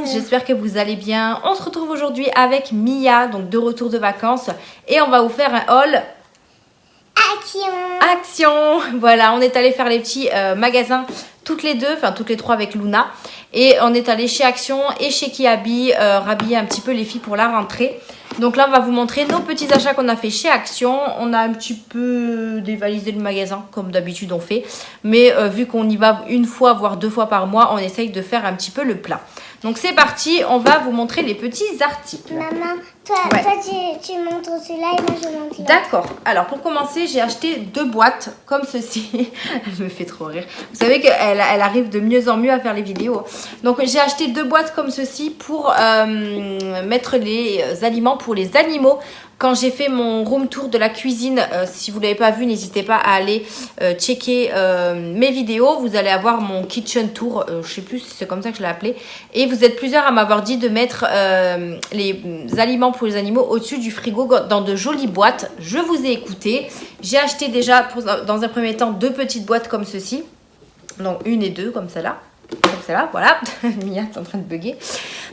j'espère que vous allez bien. On se retrouve aujourd'hui avec Mia, donc de retour de vacances. Et on va vous faire un haul... Action. Voilà, on est allé faire les petits magasins toutes les deux, enfin toutes les trois avec Luna. Et on est allé chez Action et chez Kiabi rhabiller un petit peu les filles pour la rentrée. Donc là, on va vous montrer nos petits achats qu'on a fait chez Action. On a un petit peu dévalisé le magasin, comme d'habitude on fait. Mais vu qu'on y va une fois, voire 2 fois par mois, on essaye de faire un petit peu le plein. Donc c'est parti, on va vous montrer les petits articles. Maman, toi tu montres celui-là et moi je montre celui-là. D'accord. Alors pour commencer, j'ai acheté 2 boîtes comme ceci. Elle me fait trop rire. Vous savez qu'elle arrive de mieux en mieux à faire les vidéos. Donc j'ai acheté 2 boîtes comme ceci pour mettre les aliments pour les animaux. Quand j'ai fait mon room tour de la cuisine, si vous ne l'avez pas vu, n'hésitez pas à aller checker mes vidéos. Vous allez avoir mon kitchen tour, je ne sais plus si c'est comme ça que je l'ai appelé. Et vous êtes plusieurs à m'avoir dit de mettre les aliments pour les animaux au-dessus du frigo dans de jolies boîtes. Je vous ai écouté. J'ai acheté déjà dans un premier temps 2 petites boîtes comme ceci. Donc 1 et 2 comme celle-là. Comme celle-là, voilà. Mia est en train de bugger.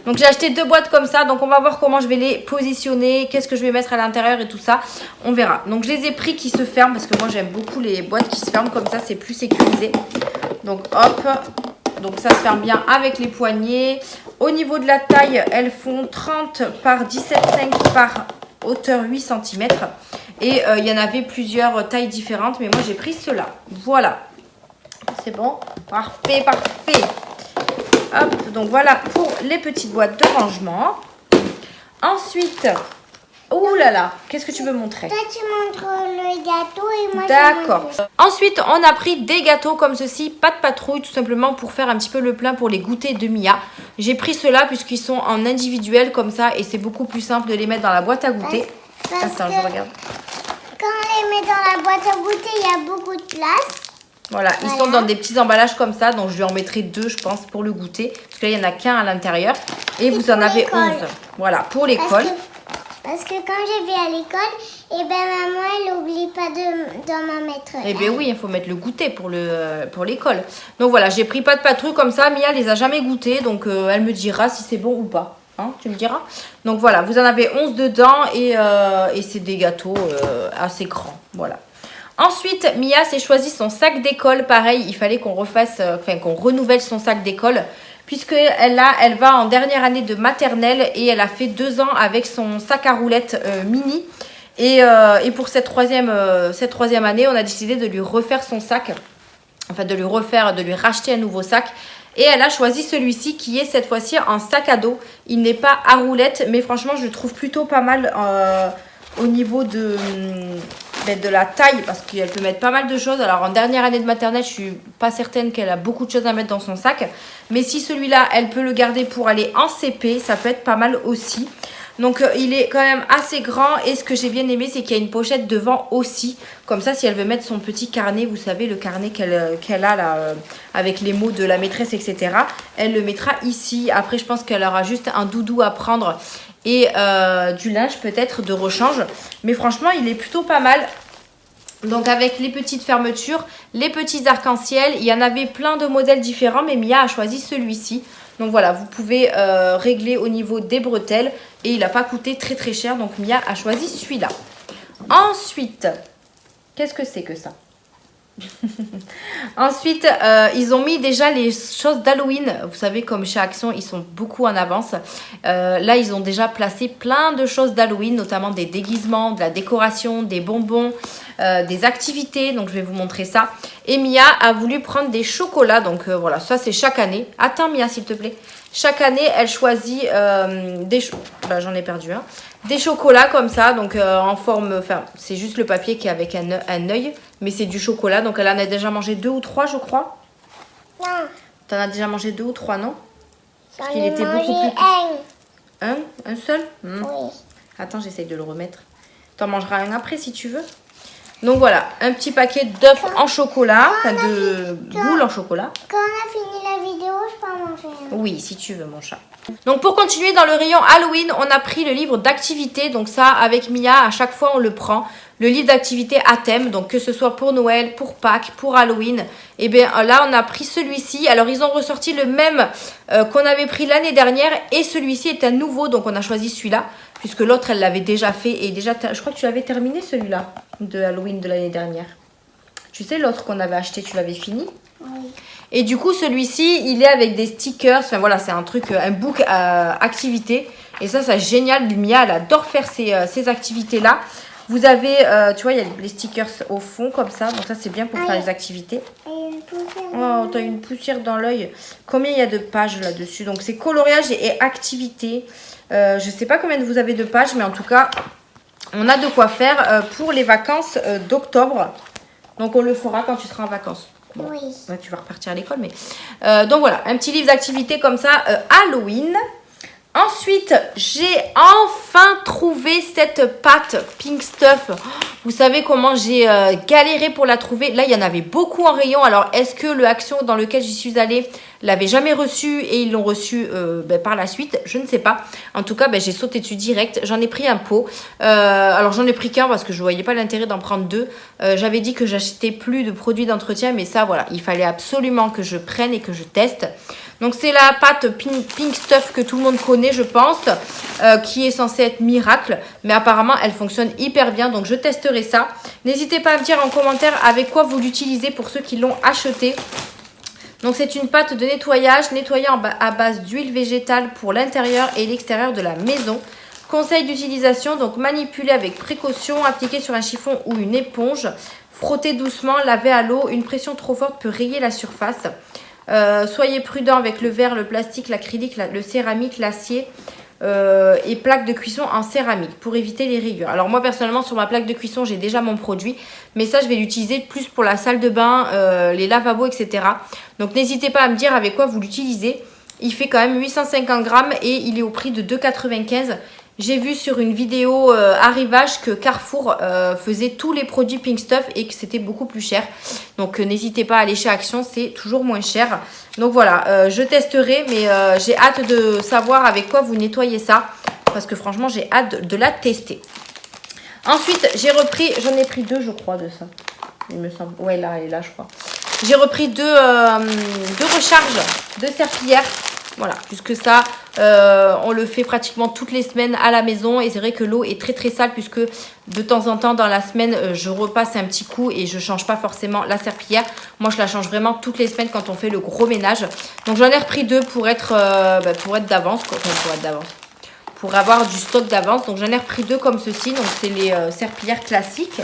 Donc j'ai acheté 2 boîtes comme ça. Donc on va voir comment je vais les positionner. Qu'est-ce que je vais mettre à l'intérieur et tout ça. On verra. Donc je les ai pris qui se ferment. Parce que moi j'aime beaucoup les boîtes qui se ferment comme ça. C'est plus sécurisé. Donc hop. Donc ça se ferme bien avec les poignées. Au niveau de la taille, elles font 30 par 17,5 par hauteur 8 cm. Et il y en avait plusieurs tailles différentes. Mais moi j'ai pris ceux-là. Voilà. C'est bon. Parfait, parfait. Hop, donc voilà pour les petites boîtes de rangement. Ensuite, ouh là là, qu'est-ce que tu veux montrer? Toi tu montres le gâteau et moi d'accord. Ensuite, on a pris des gâteaux comme ceci, pas de patrouille, tout simplement pour faire un petit peu le plein pour les goûters de Mia. J'ai pris ceux-là puisqu'ils sont en individuel comme ça et c'est beaucoup plus simple de les mettre dans la boîte à goûter. Attends, je regarde. Quand on les met dans la boîte à goûter, il y a beaucoup de place. Voilà, ils sont dans des petits emballages comme ça, donc je lui en mettrai 2 je pense pour le goûter. Parce que là, il n'y en a qu'un à l'intérieur. Et vous en avez 11. Voilà, pour l'école. Parce que quand je vais à l'école, et ben maman, elle n'oublie pas d'en m'en mettre. Eh bien oui, il faut mettre le goûter pour l'école. Donc voilà, j'ai pris pas de patrouille comme ça. Mia les a jamais goûtés, donc elle me dira si c'est bon ou pas. Hein, tu me diras. Donc voilà, vous en avez 11 dedans et c'est des gâteaux assez grands. Voilà. Ensuite, Mia s'est choisi son sac d'école. Pareil, il fallait qu'on refasse, qu'on renouvelle son sac d'école. Puisque elle va en dernière année de maternelle et elle a fait 2 ans avec son sac à roulettes mini. Et pour cette troisième année, on a décidé de lui refaire son sac. Enfin, de lui racheter un nouveau sac. Et elle a choisi celui-ci qui est cette fois-ci en sac à dos. Il n'est pas à roulettes, mais franchement, je le trouve plutôt pas mal au niveau de la taille, parce qu'elle peut mettre pas mal de choses. Alors en dernière année de maternelle, je suis pas certaine qu'elle a beaucoup de choses à mettre dans son sac, mais si celui-là elle peut le garder pour aller en CP, ça peut être pas mal aussi. Donc il est quand même assez grand et ce que j'ai bien aimé, c'est qu'il y a une pochette devant aussi, comme ça si elle veut mettre son petit carnet, vous savez le carnet qu'elle a là avec les mots de la maîtresse, etc. Elle le mettra ici. Après je pense qu'elle aura juste un doudou à prendre et du linge peut-être de rechange, mais franchement il est plutôt pas mal. Donc avec les petites fermetures, les petits arcs-en-ciel, il y en avait plein de modèles différents, mais Mia a choisi celui-ci. Donc voilà, vous pouvez régler au niveau des bretelles et il n'a pas coûté très très cher, donc Mia a choisi celui-là. Ensuite, qu'est-ce que c'est que ça? Ensuite, ils ont mis déjà les choses d'Halloween. Vous savez, comme chez Action, ils sont beaucoup en avance. Là, ils ont déjà placé plein de choses d'Halloween, notamment des déguisements, de la décoration, des bonbons, des activités. Donc, je vais vous montrer ça. Et Mia a voulu prendre des chocolats. Donc, voilà, ça, c'est chaque année. Attends, Mia, s'il te plaît. Chaque année, elle choisit j'en ai perdu un. Des chocolats comme ça, donc en forme, enfin, c'est juste le papier qui est avec un œil, mais c'est du chocolat. Donc elle en a déjà mangé 2 ou 3, je crois. Non. T'en as déjà mangé 2 ou 3, non? J'en ai mangé un. Un seul? Oui. Attends, j'essaye de le remettre. T'en mangeras un après si tu veux. Donc voilà, un petit paquet d'œufs en chocolat, enfin de boules en chocolat. Quand on a fini la vidéo, je peux en manger un. Oui, si tu veux, mon chat. Donc pour continuer dans le rayon Halloween, on a pris le livre d'activités. Donc ça, avec Mia, à chaque fois on le prend. le livre d'activité à thème, donc que ce soit pour Noël, pour Pâques, pour Halloween. Et bien là, on a pris celui-ci. Alors, ils ont ressorti le même qu'on avait pris l'année dernière et celui-ci est un nouveau, donc on a choisi celui-là puisque l'autre, elle l'avait déjà fait et déjà, je crois que tu l'avais terminé celui-là de Halloween de l'année dernière. Tu sais, l'autre qu'on avait acheté, tu l'avais fini? Oui. Et du coup, celui-ci, il est avec des stickers. Enfin, voilà, c'est un truc, un book activité. Et ça, c'est génial. Mia, elle adore faire ces activités-là. Vous avez, tu vois, il y a les stickers au fond, comme ça. Donc ça, c'est bien pour faire les activités. Oh, t'as une poussière dans l'œil. Combien il y a de pages là-dessus? Donc, c'est coloriage et activité. Je sais pas combien vous avez de pages, mais en tout cas, on a de quoi faire pour les vacances d'octobre. Donc, on le fera quand tu seras en vacances. Bon, Oui. là, tu vas repartir à l'école, mais... donc, voilà, un petit livre d'activité comme ça, Halloween. Ensuite, j'ai enfin trouvé cette pâte Pink Stuff. Vous savez comment j'ai galéré pour la trouver. Là, il y en avait beaucoup en rayon. Alors, est-ce que le Action dans lequel j'y suis allée l'avait jamais reçu et ils l'ont reçu par la suite? Je ne sais pas. En tout cas, j'ai sauté dessus direct. J'en ai pris un pot. Alors, j'en ai pris qu'un parce que je ne voyais pas l'intérêt d'en prendre deux. J'avais dit que j'achetais plus de produits d'entretien. Mais ça, voilà, il fallait absolument que je prenne et que je teste. Donc, c'est la pâte Pink Stuff que tout le monde connaît, je pense, qui est censée être miracle. Mais apparemment, elle fonctionne hyper bien. Donc, je testerai ça. N'hésitez pas à me dire en commentaire avec quoi vous l'utilisez pour ceux qui l'ont acheté. Donc, c'est une pâte de nettoyage, nettoyée à base d'huile végétale pour l'intérieur et l'extérieur de la maison. Conseil d'utilisation, donc manipuler avec précaution, appliquer sur un chiffon ou une éponge. Frotter doucement, laver à l'eau. Une pression trop forte peut rayer la surface. Soyez prudent avec le verre, le plastique, l'acrylique, le céramique, l'acier et plaque de cuisson en céramique pour éviter les rayures. Alors moi personnellement sur ma plaque de cuisson j'ai déjà mon produit, mais ça je vais l'utiliser plus pour la salle de bain, les lavabos, etc. Donc n'hésitez pas à me dire avec quoi vous l'utilisez. Il fait quand même 850 grammes et il est au prix de 2,95 €. J'ai vu sur une vidéo arrivage que Carrefour faisait tous les produits Pink Stuff et que c'était beaucoup plus cher. Donc n'hésitez pas à aller chez Action, c'est toujours moins cher. Donc voilà, je testerai, mais j'ai hâte de savoir avec quoi vous nettoyez ça. Parce que franchement, j'ai hâte de la tester. Ensuite, j'ai repris, j'en ai pris deux je crois de ça. Il me semble, ouais là, elle est là je crois. J'ai repris deux recharges de serpillères. Voilà, puisque ça, on le fait pratiquement toutes les semaines à la maison. Et c'est vrai que l'eau est très très sale puisque de temps en temps dans la semaine, je repasse un petit coup et je ne change pas forcément la serpillière. Moi, je la change vraiment toutes les semaines quand on fait le gros ménage. Donc, j'en ai repris deux pour être d'avance. Pour avoir du stock d'avance. Donc, j'en ai repris deux comme ceci. Donc, c'est les serpillières classiques.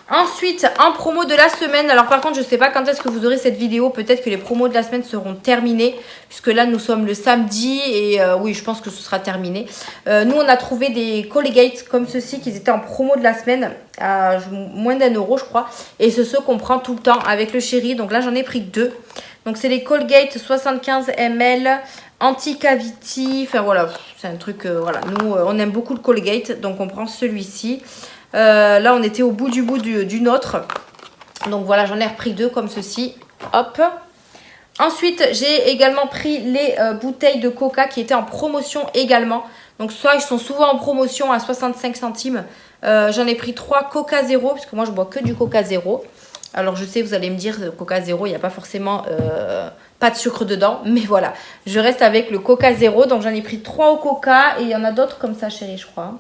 Ensuite, en promo de la semaine, alors par contre, je ne sais pas quand est-ce que vous aurez cette vidéo. Peut-être que les promos de la semaine seront terminées. Puisque là, nous sommes le samedi et oui, je pense que ce sera terminé. Nous, on a trouvé des Colgate comme ceci qui étaient en promo de la semaine à moins d'1 €, je crois. Et c'est ceux qu'on prend tout le temps avec le chéri. Donc là, j'en ai pris deux. Donc, c'est les Colgate 75 ml anti-cavity. Enfin, voilà, c'est un truc, voilà. Nous, on aime beaucoup le Colgate. Donc, on prend celui-ci. Là, on était au bout du nôtre. Donc voilà, j'en ai repris deux comme ceci. Hop. Ensuite, j'ai également pris les bouteilles de coca qui étaient en promotion également. Donc soit ils sont souvent en promotion à 65 centimes. J'en ai pris 3 Coca Zéro, parce que moi je bois que du Coca Zéro. Alors je sais, vous allez me dire, Coca Zéro, il n'y a pas forcément pas de sucre dedans. Mais voilà, je reste avec le Coca Zéro. Donc j'en ai pris 3 au Coca et il y en a d'autres comme ça, chérie, je crois.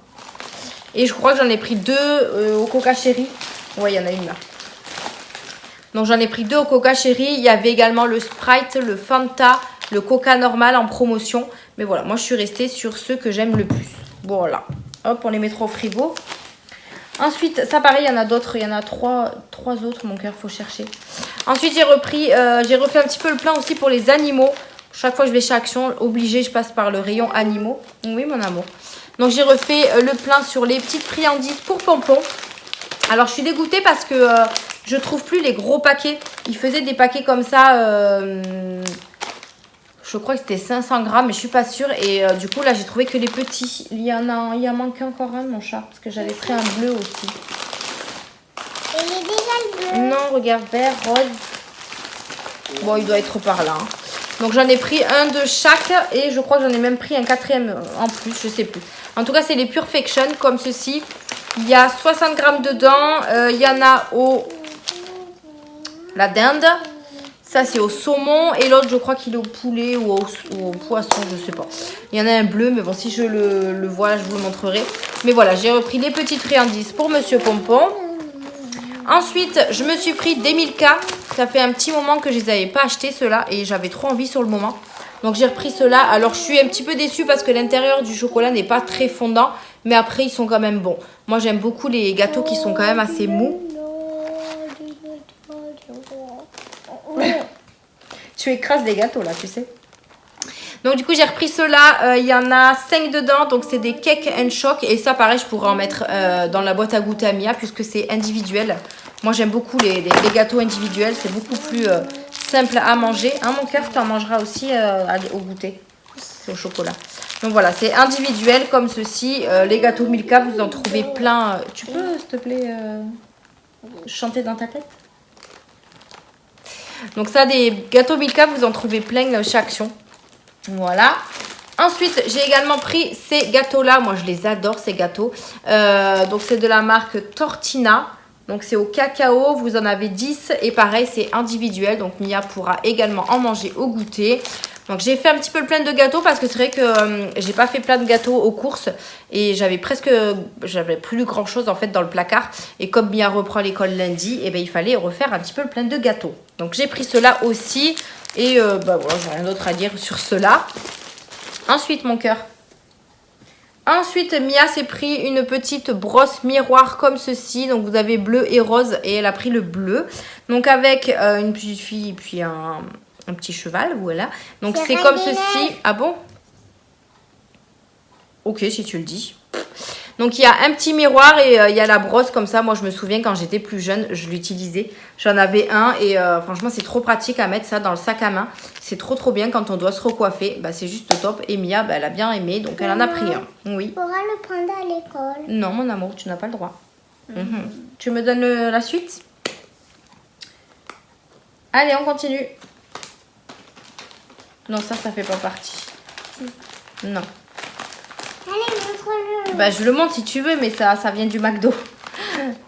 Et je crois que j'en ai pris deux au Coca Chéri. Ouais, il y en a une là. Donc j'en ai pris deux au Coca Chéri. Il y avait également le Sprite, le Fanta, le Coca normal en promotion. Mais voilà, moi je suis restée sur ceux que j'aime le plus. Voilà. Hop, on les mettra au frigo. Ensuite, ça pareil, il y en a d'autres. Il y en a trois autres, mon cœur, faut chercher. Ensuite, j'ai refait un petit peu le plein aussi pour les animaux. Chaque fois que je vais chez Action, obligé, je passe par le rayon animaux. Oui, mon amour. Donc, j'ai refait le plein sur les petites friandises pour Pompon. Alors, je suis dégoûtée parce que je trouve plus les gros paquets. Ils faisaient des paquets comme ça. Je crois que c'était 500 grammes, mais je suis pas sûre. Et du coup, là, j'ai trouvé que les petits. Il y en manqué encore un, mon chat. Parce que j'avais pris un bleu aussi. Il est déjà le bleu. Non, regarde, vert, rose. Bon, il doit être par là. Hein. Donc, j'en ai pris un de chaque. Et je crois que j'en ai même pris un quatrième en plus. Je sais plus. En tout cas, c'est les Perfection comme ceci. Il y a 60 grammes dedans. Il y en a la dinde. Ça, c'est au saumon. Et l'autre, je crois qu'il est au poulet ou au poisson, je sais pas. Il y en a un bleu, mais bon, si je le vois, je vous le montrerai. Mais voilà, j'ai repris les petites friandises pour Monsieur Pompon. Ensuite, je me suis pris des Milka. Ça fait un petit moment que je les avais pas achetés, ceux-là. Et j'avais trop envie sur le moment. Donc, j'ai repris ceux-là. Alors, je suis un petit peu déçue parce que l'intérieur du chocolat n'est pas très fondant. Mais après, ils sont quand même bons. Moi, j'aime beaucoup les gâteaux qui sont quand même assez mous. Tu écrases des gâteaux là, tu sais. Donc du coup j'ai repris ceux-là, il y en a 5 dedans, donc c'est des cake and choc. Et ça pareil je pourrais en mettre dans la boîte à goûter à Mia puisque c'est individuel. Moi j'aime beaucoup les gâteaux individuels, c'est beaucoup plus simple à manger. Hein mon cœur, tu en mangeras aussi au goûter, c'est au chocolat. Donc voilà, c'est individuel comme ceci. Les gâteaux Milka, vous en trouvez plein. Tu peux s'il te plaît chanter dans ta tête? Donc ça, des gâteaux Milka, vous en trouvez plein chez Action. Voilà. Ensuite, j'ai également pris ces gâteaux-là. Moi, je les adore, ces gâteaux. Donc, c'est de la marque Tortina. Donc, c'est au cacao. Vous en avez 10. Et pareil, c'est individuel. Donc, Mia pourra également en manger au goûter. Donc, j'ai fait un petit peu le plein de gâteaux parce que c'est vrai que j'ai pas fait plein de gâteaux aux courses. Et j'avais plus grand chose en fait dans le placard. Et comme Mia reprend l'école lundi, et ben, il fallait refaire un petit peu le plein de gâteaux. Donc, j'ai pris cela aussi. Et bah voilà, j'ai rien d'autre à dire sur cela. Ensuite, mon cœur. Ensuite, Mia s'est pris une petite brosse miroir comme ceci. Donc, vous avez bleu et rose. Et elle a pris le bleu. Donc, avec une petite fille et puis un petit cheval. Voilà. Donc, c'est comme ceci. Ah bon? Ok, si tu le dis. Donc, il y a un petit miroir et il y a la brosse comme ça. Moi, je me souviens quand j'étais plus jeune, je l'utilisais. J'en avais un et franchement, c'est trop pratique à mettre ça dans le sac à main. C'est trop bien quand on doit se recoiffer. Bah, c'est juste top. Et Mia, bah, elle a bien aimé, donc elle en a pris un. Oui. Tu pourras le prendre à l'école. Non, mon amour, tu n'as pas le droit. Tu me donnes la suite? Allez, on continue. Non, ça fait pas partie. Non. Allez, montre-le. Bah, je le montre si tu veux, mais ça vient du McDo.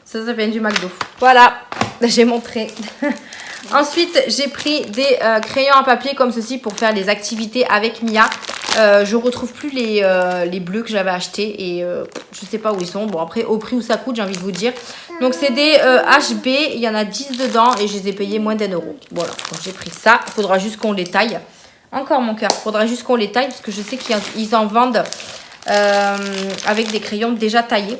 Ça vient du McDo. Voilà, j'ai montré. Ensuite, j'ai pris des crayons à papier comme ceci pour faire les activités avec Mia. Je retrouve plus les bleus que j'avais achetés et je sais pas où ils sont. Bon, après, au prix où ça coûte, j'ai envie de vous dire. Donc, c'est des HB. Il y en a 10 dedans et je les ai payés moins d'1 euro. Voilà, donc j'ai pris ça. Il faudra juste qu'on les taille. Encore mon cœur, il faudra juste qu'on les taille parce que je sais qu'ils en vendent avec des crayons déjà taillés.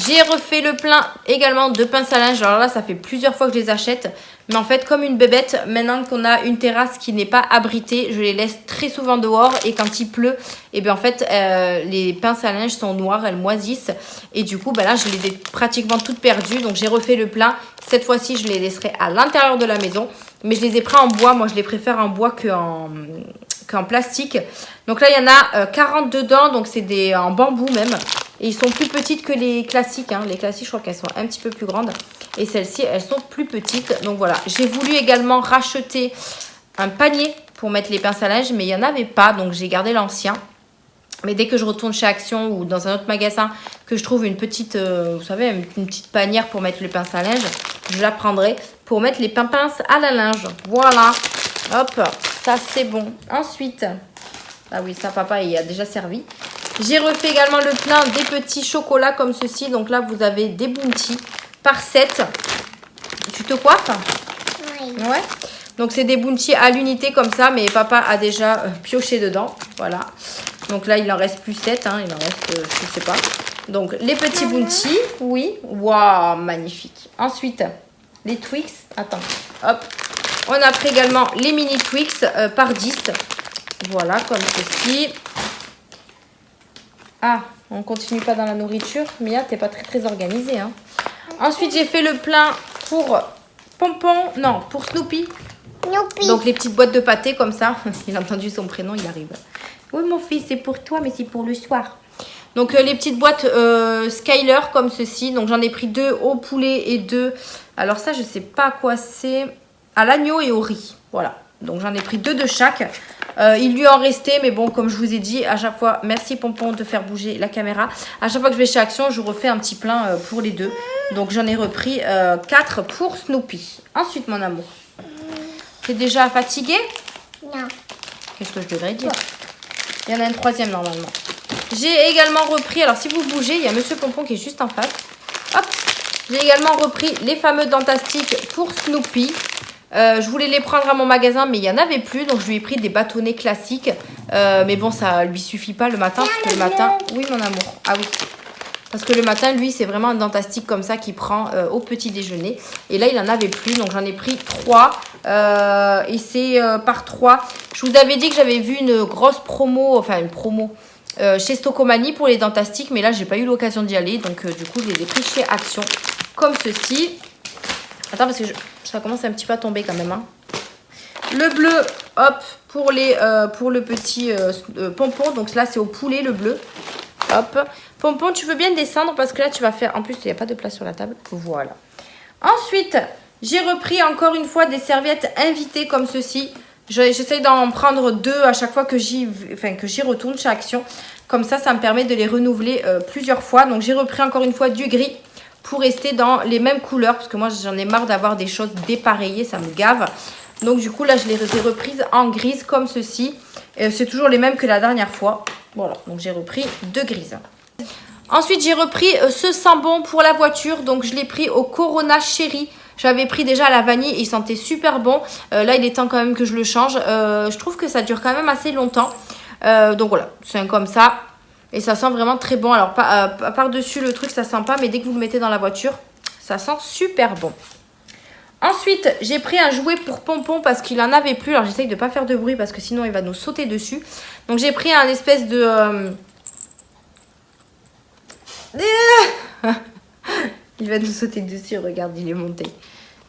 J'ai refait le plein également de pince à linge. Alors là, ça fait plusieurs fois que je les achète. Mais en fait, comme une bébête, maintenant qu'on a une terrasse qui n'est pas abritée, je les laisse très souvent dehors. Et quand il pleut, et bien en fait, les pinces à linge sont noires, elles moisissent. Et du coup, ben là, je les ai pratiquement toutes perdues. Donc, j'ai refait le plein. Cette fois-ci, je les laisserai à l'intérieur de la maison. Mais je les ai pris en bois. Moi, je les préfère en bois qu'en plastique. Donc là, il y en a 40 dedans. Donc, c'est en bambou même. Et ils sont plus petites que les classiques. Hein. Les classiques, je crois qu'elles sont un petit peu plus grandes. Et celles-ci, elles sont plus petites. Donc voilà, j'ai voulu également racheter un panier pour mettre les pinces à linge. Mais il n'y en avait pas, donc j'ai gardé l'ancien. Mais dès que je retourne chez Action ou dans un autre magasin, que je trouve une petite, vous savez, une petite panière pour mettre les pinces à linge, je la prendrai pour mettre les pinces à la linge. Voilà, hop, ça c'est bon. Ensuite, ah oui, ça papa il a déjà servi. J'ai refait également le plein des petits chocolats comme ceci. Donc là, vous avez des Bounty par 7. Tu te coiffes? Oui. Ouais. Donc c'est des Bounty à l'unité comme ça. Mais papa a déjà pioché dedans. Voilà. Donc là, il en reste plus 7. Hein. Il en reste, je sais pas. Donc les petits Bounty. Oui. Waouh, magnifique. Ensuite, les Twix. Attends. Hop. On a pris également les mini Twix par 10. Voilà, comme ceci. Ah, on continue pas dans la nourriture. Mia, t'es pas très organisée. Hein. Ensuite, j'ai fait le plein pour Pompon. Non, pour Snoopy. Youpi. Donc, les petites boîtes de pâté comme ça. Il a entendu son prénom, il arrive. Oui, mon fils, c'est pour toi, mais c'est pour le soir. Donc, les petites boîtes Skyler comme ceci. Donc, j'en ai pris 2 au poulet et 2. Alors, ça, je sais pas à quoi c'est. À l'agneau et au riz. Voilà. Donc j'en ai pris 2 de chaque. Il lui en restait, mais bon, comme je vous ai dit, à chaque fois, merci Pompon de faire bouger la caméra. À chaque fois que je vais chez Action, je refais un petit plein pour les 2. Donc j'en ai repris 4 pour Snoopy. Ensuite, mon amour. T'es déjà fatigué? Non. Qu'est-ce que je devrais dire? Il y en a un 3e normalement. J'ai également repris, alors si vous bougez, il y a Monsieur Pompon qui est juste en face. Hop. J'ai également repris les fameux dentastiques pour Snoopy. Je voulais les prendre à mon magasin, mais il n'y en avait plus. Donc, je lui ai pris des bâtonnets classiques. Mais bon, ça lui suffit pas le matin. Parce que le matin... Oui, mon amour. Ah oui. Parce que le matin, lui, c'est vraiment un dentastique comme ça qu'il prend au petit déjeuner. Et là, il n'en avait plus. Donc, j'en ai pris 3. Et c'est par 3. Je vous avais dit que j'avais vu une grosse promo. Enfin, une promo chez Stocomanie pour les dentastiques. Mais là, j'ai pas eu l'occasion d'y aller. Donc, du coup, je les ai pris chez Action. Comme ceci. Attends, parce que ça commence un petit peu à tomber quand même. Hein. Le bleu, hop, pour le petit Pompon. Donc là, c'est au poulet, le bleu. Hop. Pompon, tu veux bien descendre parce que là, tu vas faire... En plus, il n'y a pas de place sur la table. Voilà. Ensuite, j'ai repris encore une fois des serviettes invitées comme ceci. J'essaye d'en prendre 2 à chaque fois que j'y retourne chez Action. Comme ça, ça me permet de les renouveler plusieurs fois. Donc, j'ai repris encore une fois du gris pour rester dans les mêmes couleurs. Parce que moi, j'en ai marre d'avoir des choses dépareillées. Ça me gave. Donc, du coup, là, je les ai reprises en grise comme ceci. C'est toujours les mêmes que la dernière fois. Voilà, donc j'ai repris 2 grises. Ensuite, j'ai repris ce sambon pour la voiture. Donc, je l'ai pris au Corona Chéri. J'avais pris déjà à la vanille et il sentait super bon. Là, il est temps quand même que je le change. Je trouve que ça dure quand même assez longtemps. Donc, voilà, c'est un comme ça. Et ça sent vraiment très bon. Alors, par-dessus le truc, ça sent pas. Mais dès que vous le mettez dans la voiture, ça sent super bon. Ensuite, j'ai pris un jouet pour Pompon parce qu'il en avait plus. Alors, j'essaye de ne pas faire de bruit parce que sinon, il va nous sauter dessus. Donc, j'ai pris un espèce de... Il va nous sauter dessus, regarde, il est monté.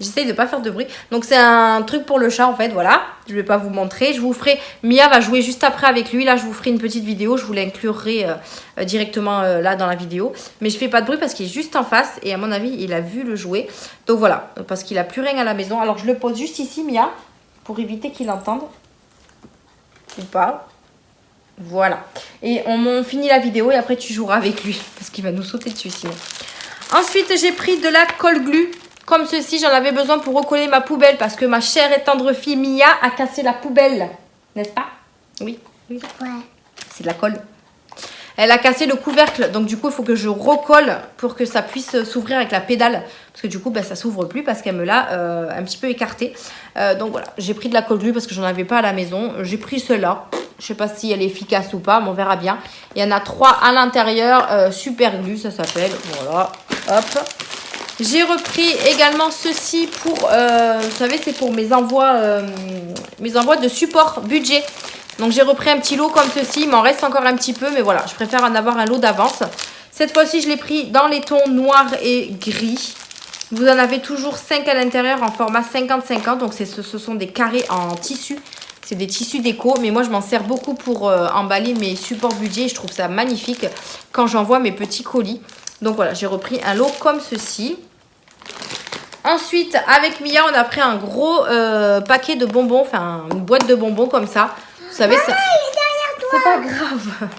J'essaye de ne pas faire de bruit. Donc, c'est un truc pour le chat, en fait, voilà. Je ne vais pas vous montrer. Je vous ferai... Mia va jouer juste après avec lui. Là, je vous ferai une petite vidéo. Je vous l'inclurai directement là dans la vidéo. Mais je ne fais pas de bruit parce qu'il est juste en face. Et à mon avis, il a vu le jouet. Donc, voilà. Parce qu'il n'a plus rien à la maison. Alors, je le pose juste ici, Mia, pour éviter qu'il entende. Ou pas. Voilà. Et on finit la vidéo et après, tu joueras avec lui. Parce qu'il va nous sauter dessus, sinon. Ensuite, j'ai pris de la colle glue. Comme ceci, j'en avais besoin pour recoller ma poubelle parce que ma chère et tendre fille Mia a cassé la poubelle. N'est-ce pas? Oui. Oui. Ouais. C'est de la colle. Elle a cassé le couvercle. Donc, du coup, il faut que je recolle pour que ça puisse s'ouvrir avec la pédale. Parce que du coup, ça ne s'ouvre plus parce qu'elle me l'a un petit peu écarté. Donc, voilà. J'ai pris de la colle glue parce que j'en avais pas à la maison. J'ai pris celle-là. Je ne sais pas si elle est efficace ou pas, mais on verra bien. Il y en a 3 à l'intérieur. Super glue, ça s'appelle. Voilà. Hop. J'ai repris également ceci pour, vous savez, c'est pour mes envois de support budget. Donc, j'ai repris un petit lot comme ceci. Il m'en reste encore un petit peu, mais voilà, je préfère en avoir un lot d'avance. Cette fois-ci, je l'ai pris dans les tons noirs et gris. Vous en avez toujours 5 à l'intérieur en format 50-50. Donc, ce sont des carrés en tissu. C'est des tissus déco, mais moi, je m'en sers beaucoup pour emballer mes supports budget. Je trouve ça magnifique quand j'envoie mes petits colis. Donc, voilà, j'ai repris un lot comme ceci. Ensuite, avec Mia, on a pris un gros paquet de bonbons, enfin une boîte de bonbons comme ça. Vous savez, Maman, il est derrière toi. C'est pas grave.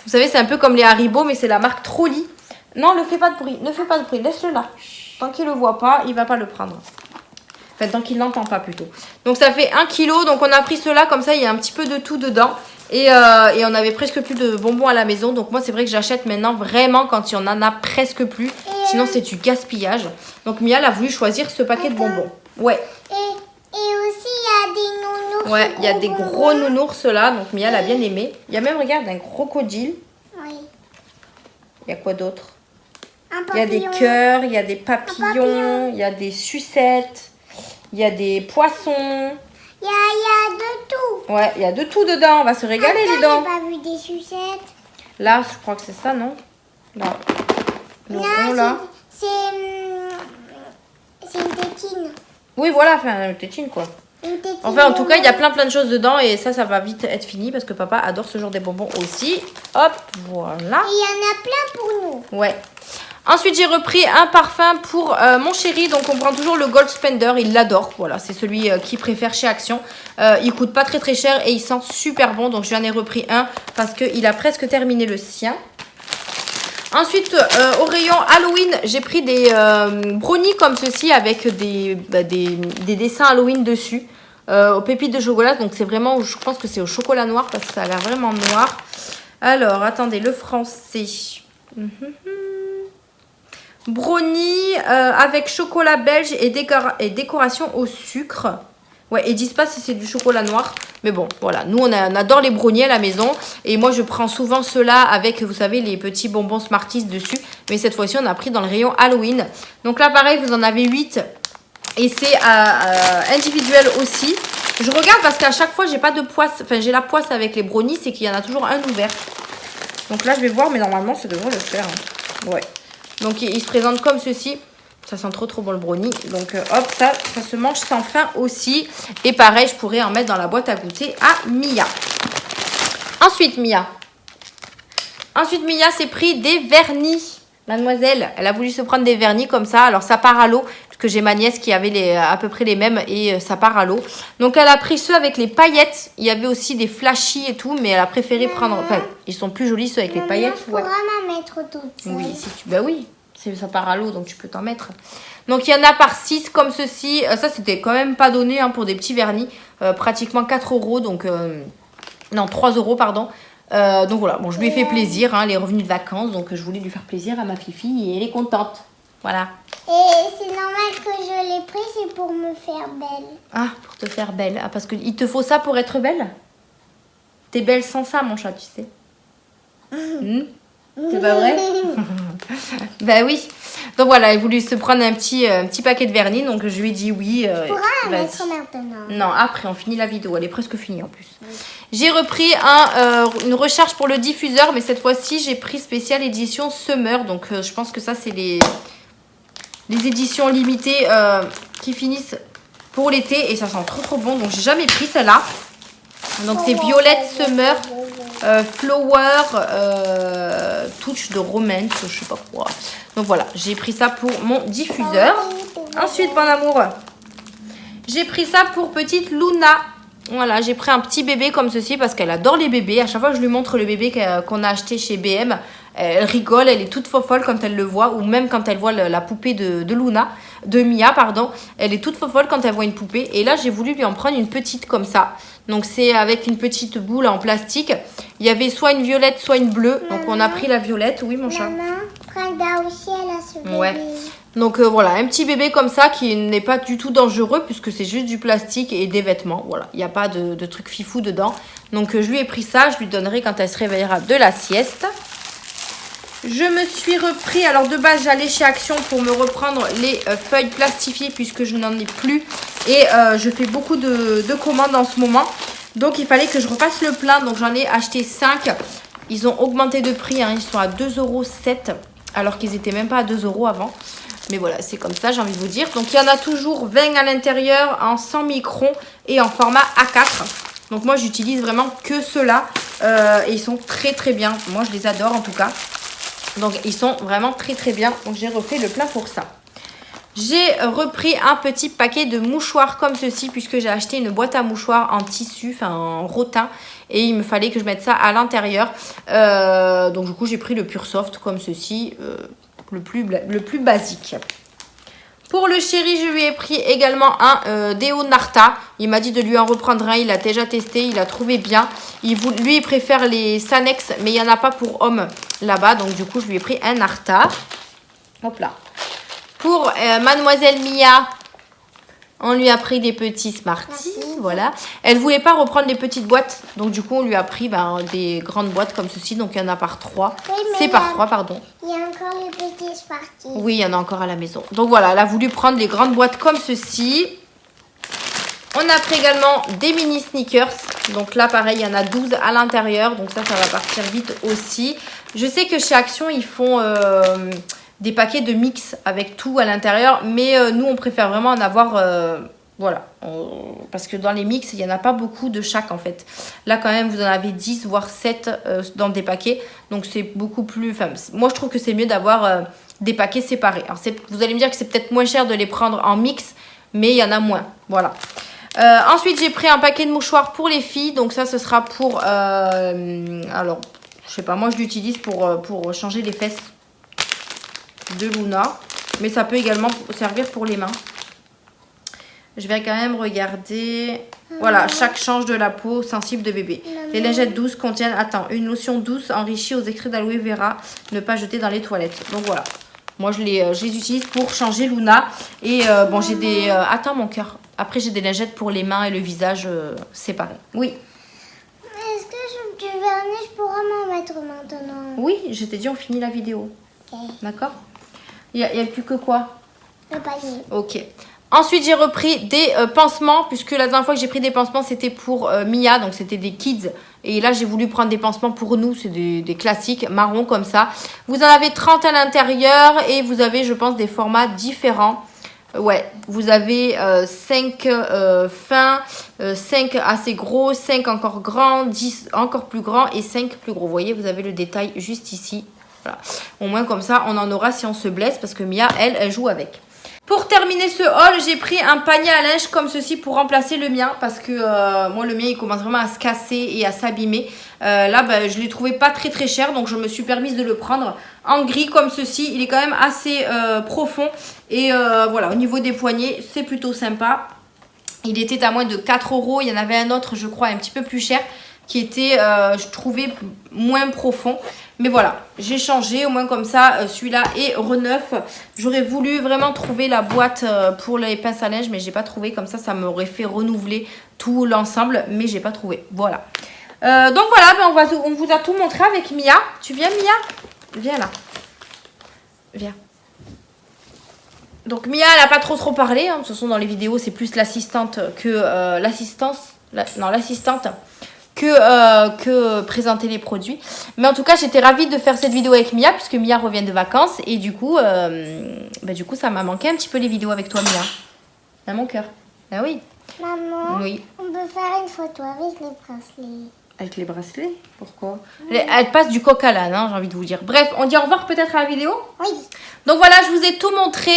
Vous savez, c'est un peu comme les Haribo, mais c'est la marque Trolli. Non, ne fais pas de bruit, ne fais pas de bruit, laisse-le là. Tant qu'il le voit pas, il va pas le prendre. Enfin, tant qu'il l'entend pas plutôt. Donc ça fait 1 kg, donc on a pris cela, comme ça il y a un petit peu de tout dedans. Et on avait presque plus de bonbons à la maison. Donc moi, c'est vrai que j'achète maintenant vraiment quand il y en a presque plus. Sinon, c'est du gaspillage. Donc Mia, elle a voulu choisir ce paquet de bonbons. Ouais. Et aussi, il y a des nounours. Ouais, il y a des gros nounours là. Donc Mia, elle a bien aimé. Il y a même, regarde, un crocodile. Oui. Il y a quoi d'autre? Un Il y a des papillon. cœurs, il y a des papillons, il y a des sucettes, il y a des poissons. Il y a de tout. Ouais, il y a de tout dedans. On va se régaler, Attends, les dents. j'ai pas vu des sucettes. Là, je crois que c'est ça, non? Là. Le rond, là. C'est une tétine. Oui, voilà, enfin, une tétine, quoi. Une tétine. Enfin, en tout cas, il y a plein de choses dedans et ça va vite être fini parce que papa adore ce genre de bonbons aussi. Hop, voilà. Et il y en a plein pour nous. Ouais. Ensuite, j'ai repris un parfum pour mon chéri. Donc, on prend toujours le Gold Spender. Il l'adore. Voilà, c'est celui qu'il préfère chez Action. Il coûte pas très très cher et il sent super bon. Donc, je lui en ai repris un parce qu'il a presque terminé le sien. Ensuite, au rayon Halloween, j'ai pris des brownies comme ceci avec des dessins Halloween dessus. Aux pépites de chocolat. Donc, c'est vraiment, je pense que c'est au chocolat noir parce que ça a l'air vraiment noir. Alors, attendez, le français. Brownie avec chocolat belge et décoration au sucre. Ouais, ils disent pas si c'est du chocolat noir. Mais bon, voilà. Nous, on adore les brownies à la maison. Et moi, je prends souvent ceux-là avec, vous savez, les petits bonbons Smarties dessus. Mais cette fois-ci, on a pris dans le rayon Halloween. Donc là, pareil, vous en avez 8. Et c'est individuel aussi. Je regarde parce qu'à chaque fois, j'ai pas de poisse. Enfin, j'ai la poisse avec les brownies. C'est qu'il y en a toujours un ouvert. Donc là, je vais voir. Mais normalement, ça devrait le faire. Hein. Ouais. Donc, il se présente comme ceci. Ça sent trop bon le brownie. Donc, hop, ça se mange sans faim aussi. Et pareil, je pourrais en mettre dans la boîte à goûter à Mia. Ensuite, Mia s'est pris des vernis. Mademoiselle, elle a voulu se prendre des vernis comme ça. Alors, ça part à l'eau. Parce que j'ai ma nièce qui avait à peu près les mêmes. Et ça part à l'eau. Donc, elle a pris ceux avec les paillettes. Il y avait aussi des flashy et tout. Mais elle a préféré prendre... Enfin, ils sont plus jolis ceux avec les paillettes. Je pourrais m'en mettre toutes. Oui, si tu... Bah oui. Ça part à l'eau, donc tu peux t'en mettre. Donc, il y en a par 6 comme ceci. Ça, c'était quand même pas donné hein, pour des petits vernis. Pratiquement 4 euros. Donc, non, 3 euros, pardon. Donc, voilà. Bon, je lui ai fait plaisir. Hein, les revenus de vacances. Donc, je voulais lui faire plaisir à ma fifi. Et elle est contente. Voilà. Et c'est normal que je l'ai pris. C'est pour me faire belle. Ah, pour te faire belle. Ah, parce qu'il te faut ça pour être belle? T'es belle sans ça, mon chat, tu sais. C'est pas vrai? Bah oui. Donc voilà, elle voulait se prendre un petit paquet de vernis. Donc je lui ai dit oui. Pourra la mettre maintenant? Non, après on finit la vidéo. Elle est presque finie en plus. Oui. J'ai repris une recharge pour le diffuseur. Mais cette fois-ci, j'ai pris spécial édition Summer. Donc je pense que ça, c'est les éditions limitées qui finissent pour l'été. Et ça sent trop bon. Donc j'ai jamais pris celle-là. Donc c'est Violette Summer. Flower Touch de Romance, je sais pas quoi. Donc voilà, j'ai pris ça pour mon diffuseur. Ensuite, mon amour, j'ai pris ça pour petite Luna. Voilà, j'ai pris un petit bébé comme ceci parce qu'elle adore les bébés. À chaque fois que je lui montre le bébé qu'on a acheté chez BM, elle rigole, elle est toute folle quand elle le voit. Ou même quand elle voit la poupée de Mia, pardon. Elle est toute folle quand elle voit une poupée. Et là, j'ai voulu lui en prendre une petite comme ça. Donc, c'est avec une petite boule en plastique. Il y avait soit une violette, soit une bleue. Donc, on a pris la violette. Oui, mon chat. Maman, Prada aussi, elle a ce bébé. Ouais. Donc, voilà, un petit bébé comme ça qui n'est pas du tout dangereux puisque c'est juste du plastique et des vêtements. Voilà, il n'y a pas de truc fifou dedans. Donc, je lui ai pris ça. Je lui donnerai quand elle se réveillera de la sieste. Je me suis repris, alors de base j'allais chez Action pour me reprendre les feuilles plastifiées puisque je n'en ai plus. Et je fais beaucoup de commandes en ce moment. Donc il fallait que je refasse le plein. Donc j'en ai acheté 5. Ils ont augmenté de prix, hein, ils sont à 2,07 € alors qu'ils n'étaient même pas à 2 € avant. Mais voilà, c'est comme ça, j'ai envie de vous dire. Donc il y en a toujours 20 à l'intérieur en 100 microns et en format A4. Donc moi j'utilise vraiment que ceux-là. Et ils sont très bien. Moi je les adore en tout cas. Donc, ils sont vraiment très bien. Donc, j'ai refait le plein pour ça. J'ai repris un petit paquet de mouchoirs comme ceci. Puisque j'ai acheté une boîte à mouchoirs en tissu, enfin en rotin. Et il me fallait que je mette ça à l'intérieur. Donc, du coup, j'ai pris le Pure Soft comme ceci. Le plus basique. Pour le chéri, je lui ai pris également un déo Narta. Il m'a dit de lui en reprendre un. Il a déjà testé. Il a trouvé bien. Lui, il préfère les Sanex. Mais il n'y en a pas pour hommes là-bas. Donc, du coup, je lui ai pris un Narta. Hop là. Pour Mademoiselle Mia, on lui a pris des petits Smarties. Voilà. Elle ne voulait pas reprendre les petites boîtes. Donc, du coup, on lui a pris des grandes boîtes comme ceci. Donc, il y en a par 3. Oui, c'est par 3, pardon. Il y a encore les petits Smarties. Oui, il y en a encore à la maison. Donc, voilà. Elle a voulu prendre les grandes boîtes comme ceci. On a pris également des mini sneakers. Donc là, pareil, il y en a 12 à l'intérieur. Donc ça va partir vite aussi. Je sais que chez Action, ils font des paquets de mix avec tout à l'intérieur. Mais nous, on préfère vraiment en avoir... voilà. Parce que dans les mix, il n'y en a pas beaucoup de chaque en fait. Là, quand même, vous en avez 10 voire 7 dans des paquets. Donc c'est beaucoup plus... Enfin, moi, je trouve que c'est mieux d'avoir... des paquets séparés. Alors vous allez me dire que c'est peut-être moins cher de les prendre en mix, mais il y en a moins. Voilà. Ensuite, j'ai pris un paquet de mouchoirs pour les filles. Donc ça, ce sera pour... alors, je sais pas, moi je l'utilise pour changer les fesses de Luna. Mais ça peut également servir pour les mains. Je vais quand même regarder. Voilà, chaque change de la peau sensible de bébé. Les lingettes douces contiennent, une lotion douce enrichie aux extraits d'aloe vera. Ne pas jeter dans les toilettes. Donc voilà. Moi, je les utilise pour changer Luna. Et bon, j'ai des... attends, mon cœur. Après, j'ai des lingettes pour les mains et le visage séparés. Oui. Est-ce que du vernis, je pourrais m'en mettre maintenant? Oui, je t'ai dit, on finit la vidéo. Ok. D'accord? Il n'y a plus que quoi? Le panier. Ok. Ensuite, j'ai repris des pansements, puisque la dernière fois que j'ai pris des pansements, c'était pour Mia, donc c'était des kids. Et là, j'ai voulu prendre des pansements pour nous, c'est des classiques marrons comme ça. Vous en avez 30 à l'intérieur et vous avez, je pense, des formats différents. Ouais, vous avez 5 fins, 5 assez gros, 5 encore grands, 10 encore plus grands et 5 plus gros. Vous voyez, vous avez le détail juste ici. Voilà. Au moins comme ça, on en aura si on se blesse parce que Mia, elle joue avec. Pour terminer ce haul, j'ai pris un panier à linge comme ceci pour remplacer le mien. Parce que moi, le mien, il commence vraiment à se casser et à s'abîmer. Là, je l'ai trouvé pas très très cher. Donc, je me suis permise de le prendre en gris comme ceci. Il est quand même assez profond. Et voilà, au niveau des poignets, c'est plutôt sympa. Il était à moins de 4 €. Il y en avait un autre, je crois, un petit peu plus cher. Qui était, je trouvais, moins profond. Mais voilà, j'ai changé, au moins comme ça, celui-là est reneuf. J'aurais voulu vraiment trouver la boîte pour les pinces à linge, mais j'ai pas trouvé. Comme ça m'aurait fait renouveler tout l'ensemble, mais j'ai pas trouvé. Voilà. Donc voilà, on vous a tout montré avec Mia. Tu viens, Mia? Viens là. Viens. Donc Mia, elle n'a pas trop parlé. Hein. De toute façon, dans les vidéos, c'est plus l'assistante que l'assistante que présenter les produits. Mais en tout cas, j'étais ravie de faire cette vidéo avec Mia puisque Mia revient de vacances et du coup ça m'a manqué un petit peu les vidéos avec toi, Mia. Dans mon cœur. Ah oui. Maman, oui. On peut faire une photo avec les bracelets. Avec les bracelets? Pourquoi? Elle passe du coq à l'âne, hein, j'ai envie de vous dire. Bref, on dit au revoir peut-être à la vidéo? Oui. Donc voilà, je vous ai tout montré.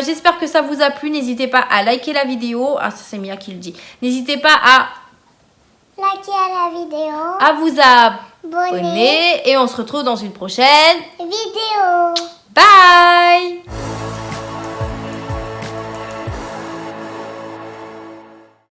J'espère que ça vous a plu. N'hésitez pas à liker la vidéo. Ah, ça c'est Mia qui le dit. N'hésitez pas à liker la vidéo, à vous abonner et on se retrouve dans une prochaine vidéo. Bye.